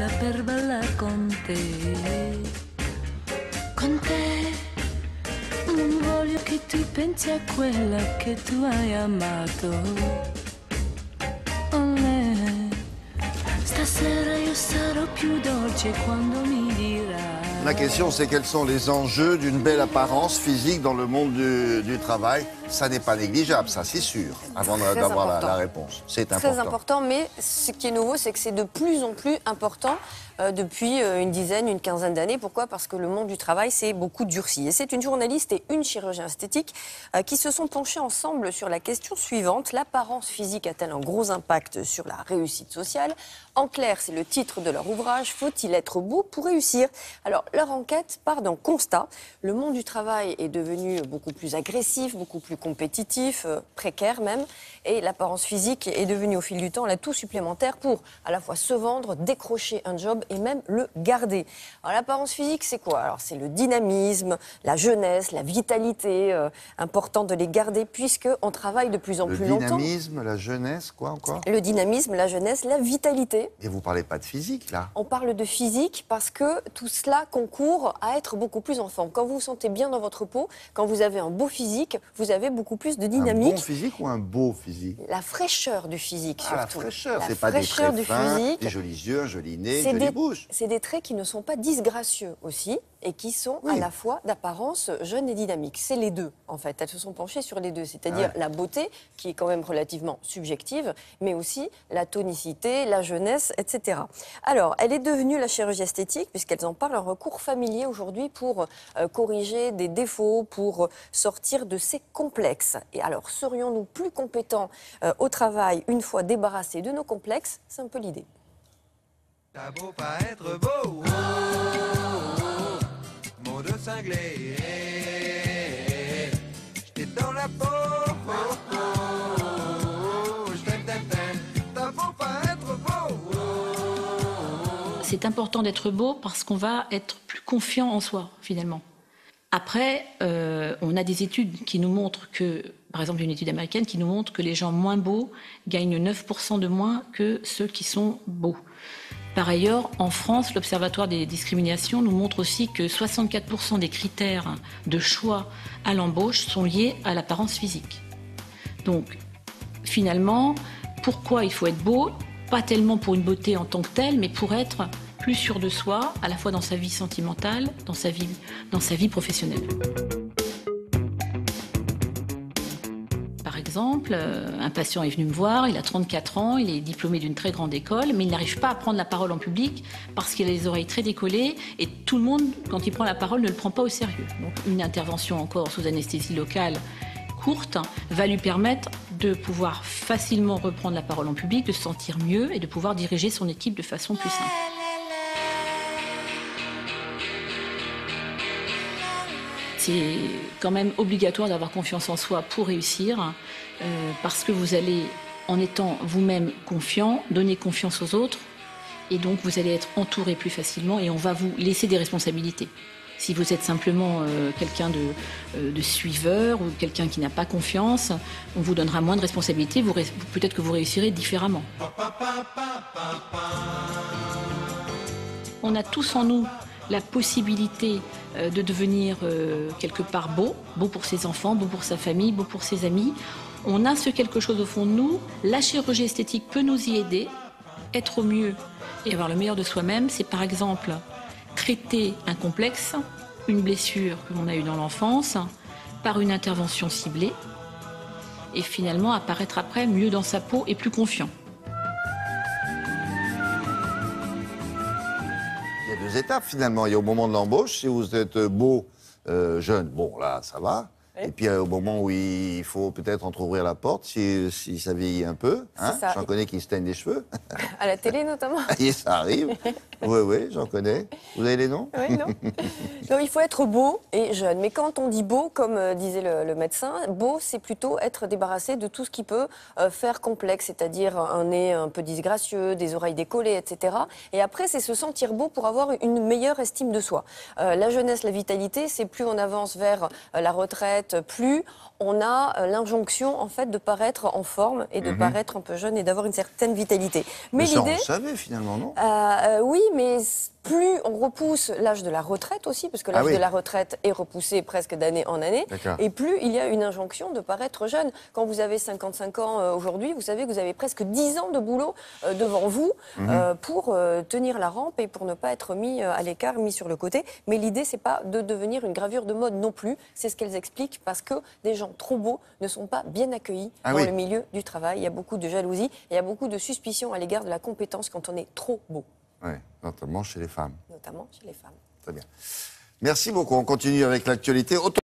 per balla con te, con te. Non voglio che tu pensi a quella che tu hai amato. Olè, stasera io sarò più dolce quando mi dirai. Ma question, c'est quels sont les enjeux d'une belle apparence physique dans le monde du travail? Ça n'est pas négligeable, ça c'est sûr, avant d'avoir la réponse. C'est important. Très important, mais ce qui est nouveau, c'est que c'est de plus en plus important depuis une dizaine, une quinzaine d'années. Pourquoi? Parce que le monde du travail s'est beaucoup durci. Et c'est une journaliste et une chirurgienne esthétique qui se sont penchés ensemble sur la question suivante. L'apparence physique a-t-elle un gros impact sur la réussite sociale? En clair, c'est le titre de leur ouvrage. Faut-il être beau pour réussir? Alors, leur enquête part d'un constat. Le monde du travail est devenu beaucoup plus agressif, beaucoup plus compétitif, précaire même. Et l'apparence physique est devenue au fil du temps l'atout supplémentaire pour à la fois se vendre, décrocher un job et même le garder. Alors l'apparence physique, c'est quoi? Alors c'est le dynamisme, la jeunesse, la vitalité, important de les garder puisqu'on travaille de plus en plus longtemps. Le dynamisme, la jeunesse, quoi encore? Le dynamisme, la jeunesse, la vitalité. Et vous parlez pas de physique, là? On parle de physique parce que tout cela concourt à être beaucoup plus en forme. Quand vous vous sentez bien dans votre peau, quand vous avez un beau physique, vous avez beaucoup plus de dynamique. Un bon physique ou un beau physique? La fraîcheur du physique, surtout. La fraîcheur, c'est pas fraîcheur des du traits fins, physique. des jolis yeux, un joli nez, une jolie bouche. C'est des traits qui ne sont pas disgracieux aussi et qui sont à la fois d'apparence jeune et dynamique. C'est les deux, en fait. Elles se sont penchées sur les deux, c'est-à-dire la beauté, qui est quand même relativement subjective, mais aussi la tonicité, la jeunesse, etc. Alors, elle est devenue la chirurgie esthétique, puisqu'elles en parlent, un recours familier aujourd'hui pour corriger des défauts, pour sortir de ces complexes. Et alors, serions-nous plus compétents au travail une fois débarrassés de nos complexes? C'est un peu l'idée. T'as beau pas être beau, oh, oh, oh, mot de cinglé, j'étais dans la peau, oh, oh, oh, j't'aime, t'aime, t'aime, t'as beau pas être beau, oh, oh, oh. C'est important d'être beau parce qu'on va être plus confiant en soi, finalement. Après, on a des études qui nous montrent que, par exemple une étude américaine qui nous montre que les gens moins beaux gagnent 9% de moins que ceux qui sont beaux. Par ailleurs, en France, l'Observatoire des discriminations nous montre aussi que 64% des critères de choix à l'embauche sont liés à l'apparence physique. Donc, finalement, pourquoi il faut être beau? Pas tellement pour une beauté en tant que telle, mais pour être plus sûr de soi, à la fois dans sa vie sentimentale, dans sa vie professionnelle. Par exemple, un patient est venu me voir, il a 34 ans, il est diplômé d'une très grande école, mais il n'arrive pas à prendre la parole en public parce qu'il a les oreilles très décollées et tout le monde, quand il prend la parole, ne le prend pas au sérieux. Donc une intervention encore sous anesthésie locale courte va lui permettre de pouvoir facilement reprendre la parole en public, de se sentir mieux et de pouvoir diriger son équipe de façon plus simple. C'est quand même obligatoire d'avoir confiance en soi pour réussir, parce que vous allez, en étant vous-même confiant, donner confiance aux autres, et donc vous allez être entouré plus facilement et on va vous laisser des responsabilités. Si vous êtes simplement quelqu'un de suiveur ou quelqu'un qui n'a pas confiance, on vous donnera moins de responsabilités, peut-être que vous réussirez différemment. On a tous en nous la possibilité de devenir quelque part beau pour ses enfants, beau pour sa famille, beau pour ses amis. On a ce quelque chose au fond de nous. La chirurgie esthétique peut nous y aider, être au mieux et avoir le meilleur de soi-même. C'est par exemple traiter un complexe, une blessure que l'on a eue dans l'enfance, par une intervention ciblée et finalement apparaître après mieux dans sa peau et plus confiant. Il y a deux étapes finalement. Il y a au moment de l'embauche, si vous êtes beau, jeune, bon là ça va. Oui. Et puis au moment où il faut peut-être entrouvrir la porte, si ça vieillit un peu, hein, j'en connais qui se teignent les cheveux. À la télé notamment. Et ça arrive. Oui, j'en connais. Vous avez les noms? Oui, non. Donc, il faut être beau et jeune. Mais quand on dit beau, comme disait le médecin, beau, c'est plutôt être débarrassé de tout ce qui peut faire complexe, c'est-à-dire un nez un peu disgracieux, des oreilles décollées, etc. Et après, c'est se sentir beau pour avoir une meilleure estime de soi. La jeunesse, la vitalité, c'est plus on avance vers la retraite, fait, plus on a l'injonction en fait de paraître en forme et de paraître un peu jeune et d'avoir une certaine vitalité. Mais ça, on le savait finalement, non? Oui, mais plus on repousse l'âge de la retraite aussi, parce que l'âge de la retraite est repoussé presque d'année en année, et plus il y a une injonction de paraître jeune. Quand vous avez 55 ans aujourd'hui, vous savez que vous avez presque 10 ans de boulot devant vous pour tenir la rampe et pour ne pas être mis à l'écart, mis sur le côté. Mais l'idée, c'est pas de devenir une gravure de mode non plus. C'est ce qu'elles expliquent, parce que des gens trop beaux ne sont pas bien accueillis dans le milieu du travail. Il y a beaucoup de jalousie, et il y a beaucoup de suspicion à l'égard de la compétence quand on est trop beau. Oui, notamment chez les femmes. Notamment chez les femmes. Très bien. Merci beaucoup. On continue avec l'actualité.